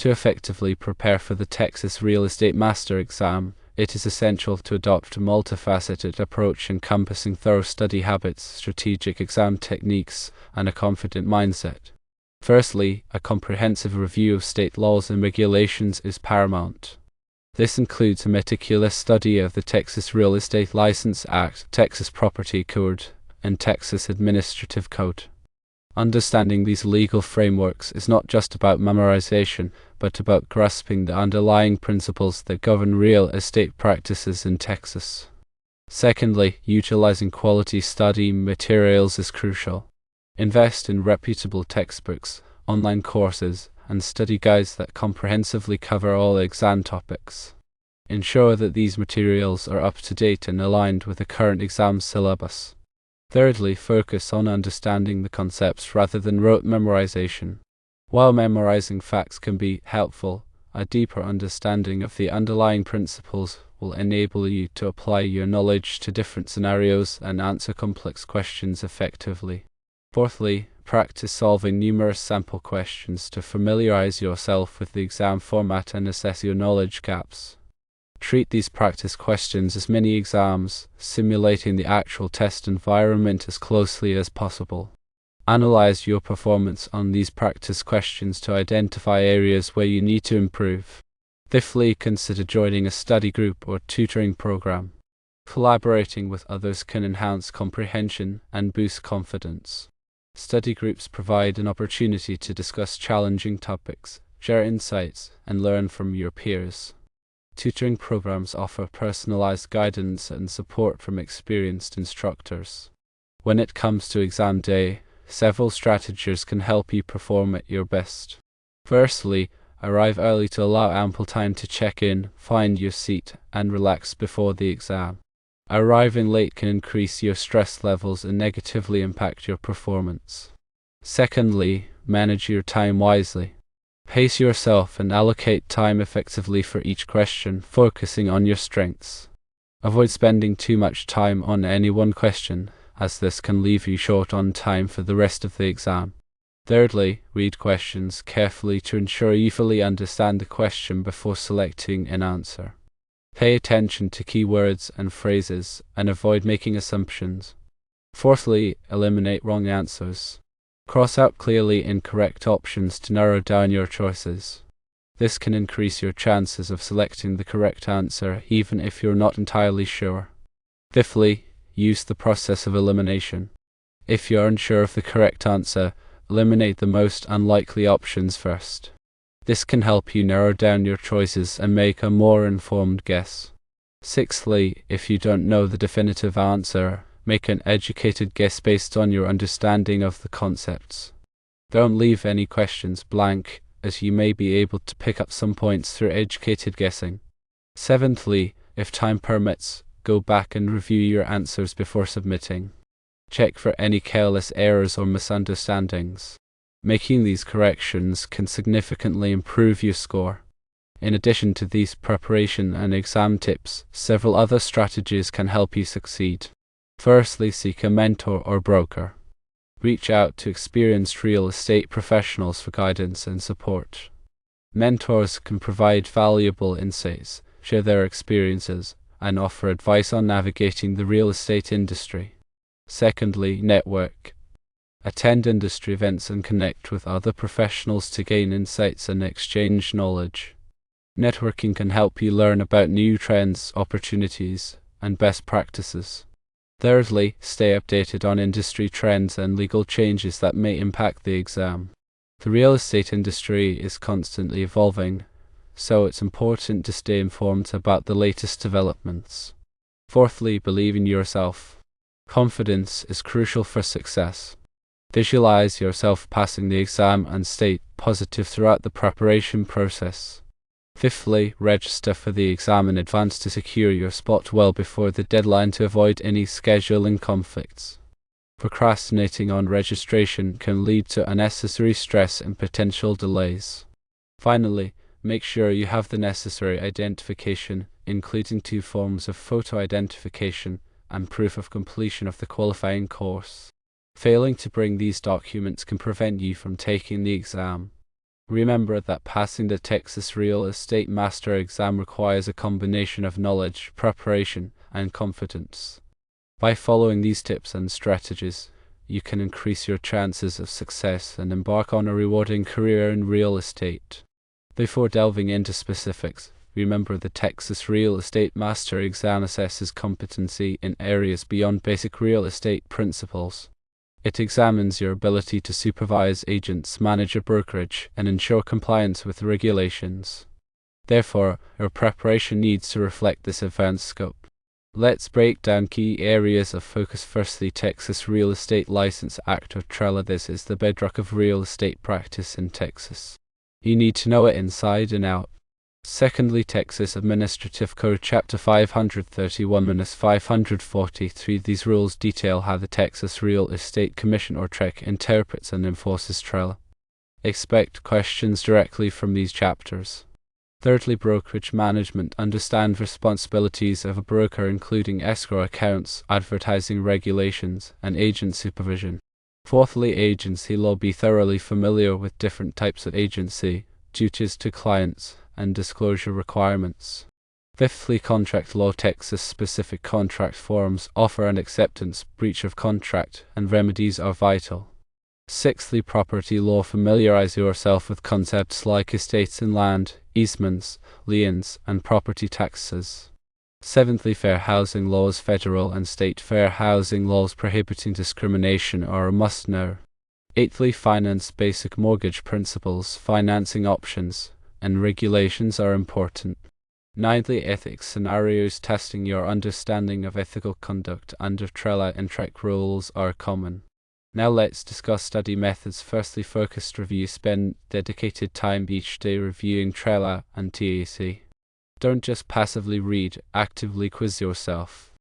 To effectively prepare for the Texas Real Estate Master exam, it is essential to adopt a multifaceted approach encompassing thorough study habits, strategic exam techniques, and a confident mindset. Firstly, a comprehensive review of state laws and regulations is paramount. This includes a meticulous study of the Texas Real Estate License Act, Texas Property Code, and Texas Administrative Code. Understanding these legal frameworks is not just about memorization, but about grasping the underlying principles that govern real estate practices in Texas. Secondly, utilizing quality study materials is crucial. Invest in reputable textbooks, online courses, and study guides that comprehensively cover all exam topics. Ensure that these materials are up to date and aligned with the current exam syllabus. Thirdly, focus on understanding the concepts rather than rote memorization. While memorizing facts can be helpful, a deeper understanding of the underlying principles will enable you to apply your knowledge to different scenarios and answer complex questions effectively. Fourthly, practice solving numerous sample questions to familiarize yourself with the exam format and assess your knowledge gaps. Treat these practice questions as mini exams, simulating the actual test environment as closely as possible. Analyze your performance on these practice questions to identify areas where you need to improve. Fifthly, consider joining a study group or tutoring program. Collaborating with others can enhance comprehension and boost confidence. Study groups provide an opportunity to discuss challenging topics, share insights, and learn from your peers. Tutoring programs offer personalized guidance and support from experienced instructors. When it comes to exam day, several strategies can help you perform at your best. Firstly, arrive early to allow ample time to check in, find your seat, and relax before the exam. Arriving late can increase your stress levels and negatively impact your performance. Secondly, manage your time wisely. Pace yourself and allocate time effectively for each question, focusing on your strengths. Avoid spending too much time on any one question, as this can leave you short on time for the rest of the exam. Thirdly, read questions carefully to ensure you fully understand the question before selecting an answer. Pay attention to keywords and phrases, and avoid making assumptions. Fourthly, eliminate wrong answers. Cross out clearly incorrect options to narrow down your choices. This can increase your chances of selecting the correct answer, even if you're not entirely sure. Fifthly, use the process of elimination. If you're unsure of the correct answer, eliminate the most unlikely options first. This can help you narrow down your choices and make a more informed guess. Sixthly, if you don't know the definitive answer, make an educated guess based on your understanding of the concepts. Don't leave any questions blank, as you may be able to pick up some points through educated guessing. Seventhly, if time permits, go back and review your answers before submitting. Check for any careless errors or misunderstandings. Making these corrections can significantly improve your score. In addition to these preparation and exam tips, several other strategies can help you succeed. Firstly, seek a mentor or broker. Reach out to experienced real estate professionals for guidance and support. Mentors can provide valuable insights, share their experiences, and offer advice on navigating the real estate industry. Secondly, network. Attend industry events and connect with other professionals to gain insights and exchange knowledge. Networking can help you learn about new trends, opportunities, and best practices. Thirdly, stay updated on industry trends and legal changes that may impact the exam. The real estate industry is constantly evolving, so it's important to stay informed about the latest developments. Fourthly, believe in yourself. Confidence is crucial for success. Visualize yourself passing the exam and stay positive throughout the preparation process. Fifthly, register for the exam in advance to secure your spot well before the deadline to avoid any scheduling conflicts. Procrastinating on registration can lead to unnecessary stress and potential delays. Finally, make sure you have the necessary identification, including 2 forms of photo identification and proof of completion of the qualifying course. Failing to bring these documents can prevent you from taking the exam. Remember that passing the Texas Real Estate Master exam requires a combination of knowledge, preparation, and confidence. By following these tips and strategies, you can increase your chances of success and embark on a rewarding career in real estate. Before delving into specifics, remember the Texas Real Estate Master exam assesses competency in areas beyond basic real estate principles. It examines your ability to supervise agents, manage a brokerage, and ensure compliance with regulations. Therefore, your preparation needs to reflect this advanced scope. Let's break down key areas of focus. Firstly, Texas Real Estate License Act, or TRELA. This is the bedrock of real estate practice in Texas. You need to know it inside and out. Secondly, Texas Administrative Code Chapter 531-543. These rules detail how the Texas Real Estate Commission, or TREC, interprets and enforces TRELA. Expect questions directly from these chapters. Thirdly, brokerage management. Understand responsibilities of a broker, including escrow accounts, advertising regulations, and agent supervision. Fourthly, agency law. Be thoroughly familiar with different types of agency, duties to clients, and disclosure requirements. Fifthly, contract law. Texas-specific contract forms, offer and acceptance, breach of contract, and remedies are vital. Sixthly, property law. Familiarize yourself with concepts like estates and land, easements, liens, and property taxes. Seventhly, fair housing laws. Federal and state fair housing laws prohibiting discrimination are a must-know. Eighthly, finance. Basic mortgage principles, financing options, and regulations are important. Ninthly, ethics scenarios. Testing your understanding of ethical conduct under TRELA and TREC rules are common. Now let's discuss study methods. Firstly, focused review. Spend dedicated time each day reviewing TRELA and TAC. Don't just passively read, actively quiz yourself.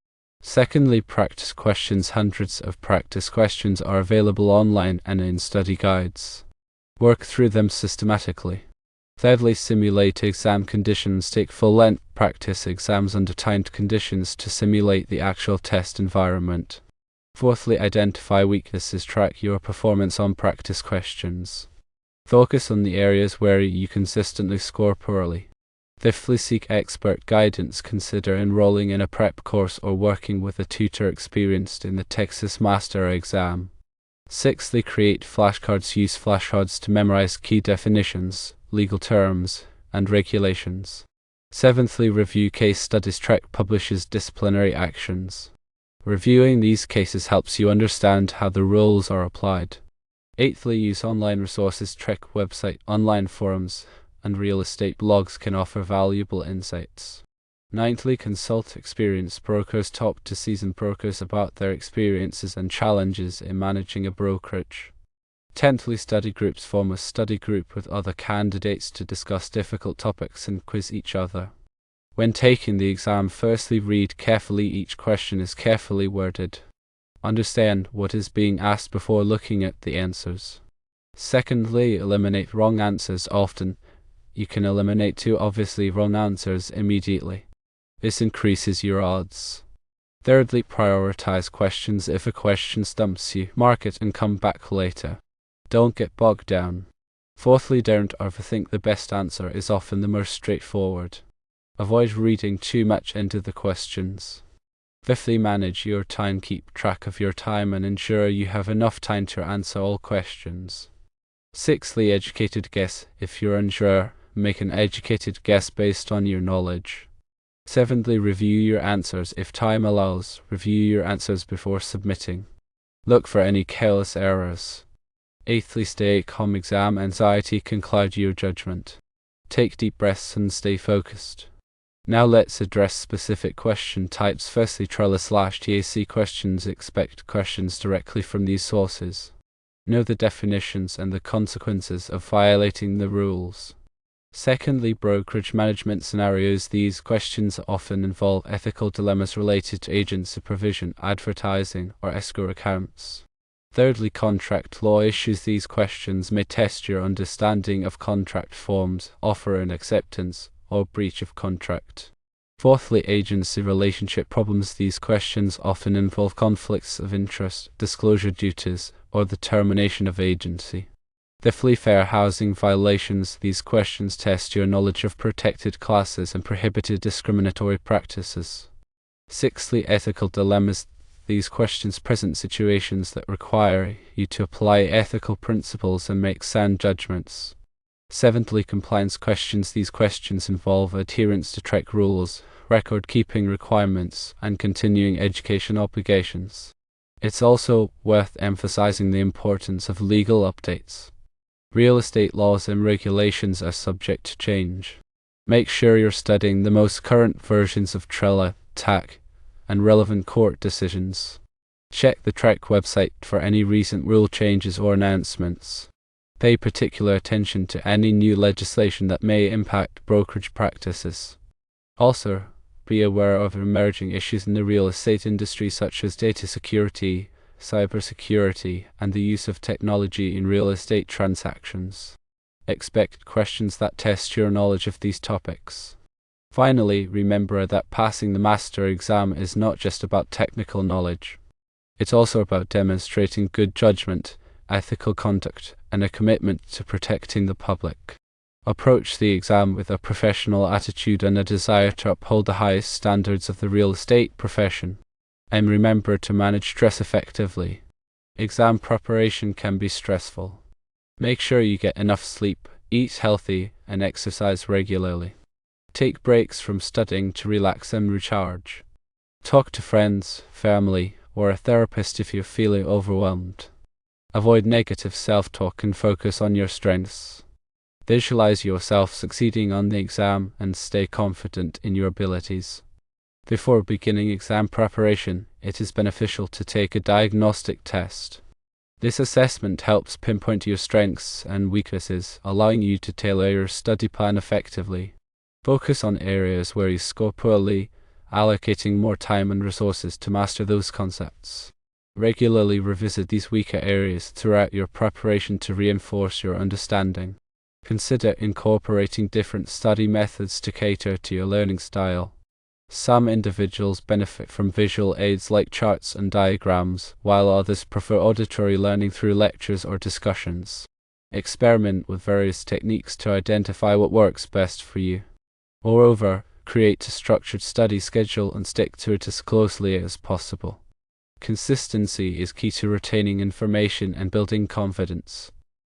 Secondly, practice questions. Hundreds of practice questions are available online and in study guides. Work through them systematically. Thirdly, simulate exam conditions. Take full-length practice exams under timed conditions to simulate the actual test environment. Fourthly, identify weaknesses. Track your performance on practice questions. Focus on the areas where you consistently score poorly. Fifthly, seek expert guidance. Consider enrolling in a prep course or working with a tutor experienced in the Texas Master exam. Sixthly, create flashcards. Use flashcards to memorize key definitions, legal terms, and regulations. Seventhly, review case studies. TREC publishes disciplinary actions. Reviewing these cases helps you understand how the rules are applied. Eighthly, use online resources. TREC website, online forums, and real estate blogs can offer valuable insights. Ninthly, consult experienced brokers. Talk to seasoned brokers about their experiences and challenges in managing a brokerage. Tenthly, study groups. Form a study group with other candidates to discuss difficult topics and quiz each other. When taking the exam, firstly read carefully. Each question is carefully worded. Understand what is being asked before looking at the answers. Secondly, eliminate wrong answers. Often, you can eliminate two obviously wrong answers immediately. This increases your odds. Thirdly, prioritize questions. If a question stumps you, mark it and come back later. Don't get bogged down. Fourthly, don't overthink. The best answer is often the most straightforward. Avoid reading too much into the questions. Fifthly, manage your time. Keep track of your time and ensure you have enough time to answer all questions. Sixthly, educated guess. If you're unsure, make an educated guess based on your knowledge. Seventhly, review your answers. If time allows, review your answers before submitting. Look for any careless errors. Eighthly, stay calm. Exam anxiety can cloud your judgment. Take deep breaths and stay focused. Now let's address specific question types. Firstly, TRELA/TAC questions. Expect questions directly from these sources. Know the definitions and the consequences of violating the rules. Secondly, brokerage management scenarios. These questions often involve ethical dilemmas related to agent supervision, advertising, or escrow accounts. Thirdly, contract law issues. These questions may test your understanding of contract forms, offer and acceptance, or breach of contract. Fourthly, agency relationship problems. These questions often involve conflicts of interest, disclosure duties, or the termination of agency. Fifthly, fair housing violations. These questions test your knowledge of protected classes and prohibited discriminatory practices. Sixthly, ethical dilemmas. These questions present situations that require you to apply ethical principles and make sound judgments. Seventhly, compliance questions. These questions involve adherence to track rules, record-keeping requirements, and continuing education obligations. It's also worth emphasizing the importance of legal updates. Real estate laws and regulations are subject to change. Make sure you're studying the most current versions of TRELA, TAC, and relevant court decisions. Check the TREC website for any recent rule changes or announcements. Pay particular attention to any new legislation that may impact brokerage practices. Also, be aware of emerging issues in the real estate industry such as data security, cybersecurity, and the use of technology in real estate transactions. Expect questions that test your knowledge of these topics. Finally, remember that passing the master exam is not just about technical knowledge. It's also about demonstrating good judgment, ethical conduct, and a commitment to protecting the public. Approach the exam with a professional attitude and a desire to uphold the highest standards of the real estate profession. And remember to manage stress effectively. Exam preparation can be stressful. Make sure you get enough sleep, eat healthy, and exercise regularly. Take breaks from studying to relax and recharge. Talk to friends, family, or a therapist if you're feeling overwhelmed. Avoid negative self-talk and focus on your strengths. Visualize yourself succeeding on the exam and stay confident in your abilities. Before beginning exam preparation, it is beneficial to take a diagnostic test. This assessment helps pinpoint your strengths and weaknesses, allowing you to tailor your study plan effectively. Focus on areas where you score poorly, allocating more time and resources to master those concepts. Regularly revisit these weaker areas throughout your preparation to reinforce your understanding. Consider incorporating different study methods to cater to your learning style. Some individuals benefit from visual aids like charts and diagrams, while others prefer auditory learning through lectures or discussions. Experiment with various techniques to identify what works best for you. Moreover, create a structured study schedule and stick to it as closely as possible. Consistency is key to retaining information and building confidence.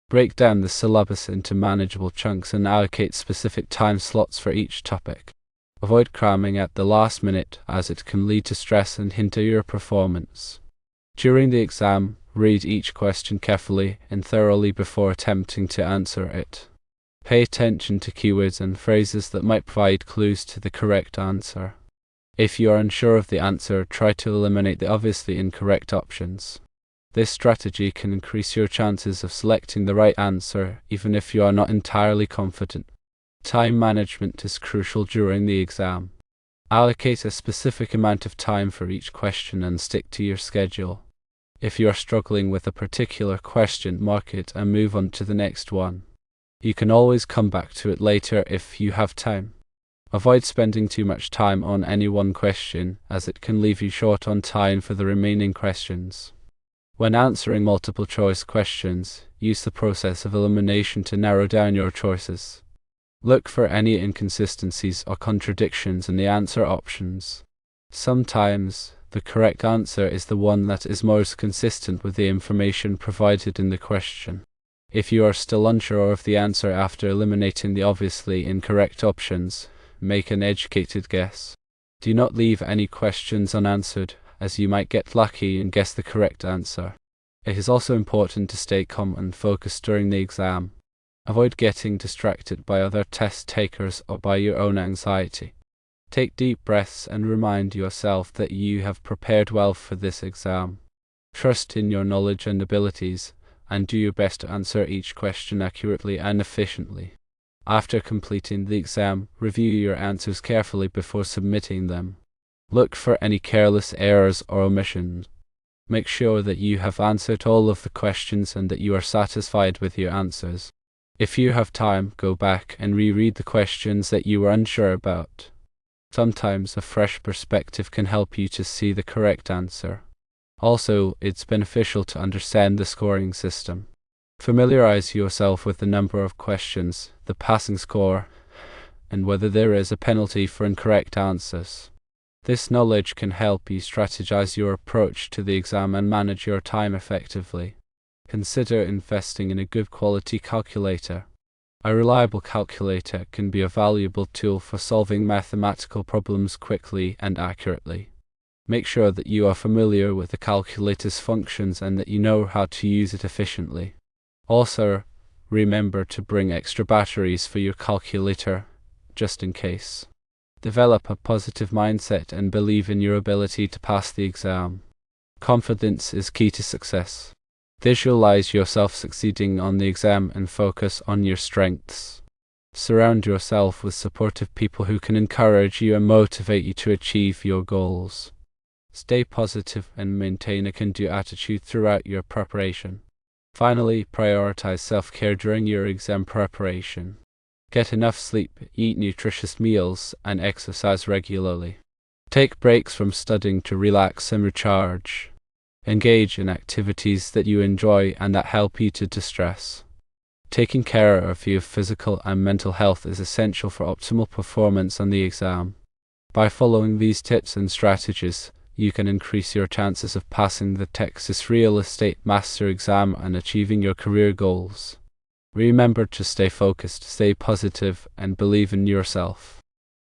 Break down the syllabus into manageable chunks and allocate specific time slots for each topic. Avoid cramming at the last minute, as it can lead to stress and hinder your performance. During the exam, read each question carefully and thoroughly before attempting to answer it. Pay attention to keywords and phrases that might provide clues to the correct answer. If you are unsure of the answer, try to eliminate the obviously incorrect options. This strategy can increase your chances of selecting the right answer, even if you are not entirely confident. Time management is crucial during the exam. Allocate a specific amount of time for each question and stick to your schedule. If you are struggling with a particular question, mark it and move on to the next one. You can always come back to it later if you have time. Avoid spending too much time on any one question, as it can leave you short on time for the remaining questions. When answering multiple choice questions, use the process of elimination to narrow down your choices. Look for any inconsistencies or contradictions in the answer options. Sometimes, the correct answer is the one that is most consistent with the information provided in the question. If you are still unsure of the answer after eliminating the obviously incorrect options, make an educated guess. Do not leave any questions unanswered, as you might get lucky and guess the correct answer. It is also important to stay calm and focused during the exam. Avoid getting distracted by other test takers or by your own anxiety. Take deep breaths and remind yourself that you have prepared well for this exam. Trust in your knowledge and abilities, and do your best to answer each question accurately and efficiently. After completing the exam, review your answers carefully before submitting them. Look for any careless errors or omissions. Make sure that you have answered all of the questions and that you are satisfied with your answers. If you have time, go back and reread the questions that you were unsure about. Sometimes a fresh perspective can help you to see the correct answer. Also, it's beneficial to understand the scoring system. Familiarize yourself with the number of questions, the passing score, and whether there is a penalty for incorrect answers. This knowledge can help you strategize your approach to the exam and manage your time effectively. Consider investing in a good quality calculator. A reliable calculator can be a valuable tool for solving mathematical problems quickly and accurately. Make sure that you are familiar with the calculator's functions and that you know how to use it efficiently. Also, remember to bring extra batteries for your calculator, just in case. Develop a positive mindset and believe in your ability to pass the exam. Confidence is key to success. Visualize yourself succeeding on the exam and focus on your strengths. Surround yourself with supportive people who can encourage you and motivate you to achieve your goals. Stay positive and maintain a can-do attitude throughout your preparation. Finally, prioritize self-care during your exam preparation. Get enough sleep, eat nutritious meals, and exercise regularly. Take breaks from studying to relax and recharge. Engage in activities that you enjoy and that help you to distress. Taking care of your physical and mental health is essential for optimal performance on the exam. By following these tips and strategies, you can increase your chances of passing the Texas Real Estate Master exam and achieving your career goals. Remember to stay focused, stay positive, and believe in yourself.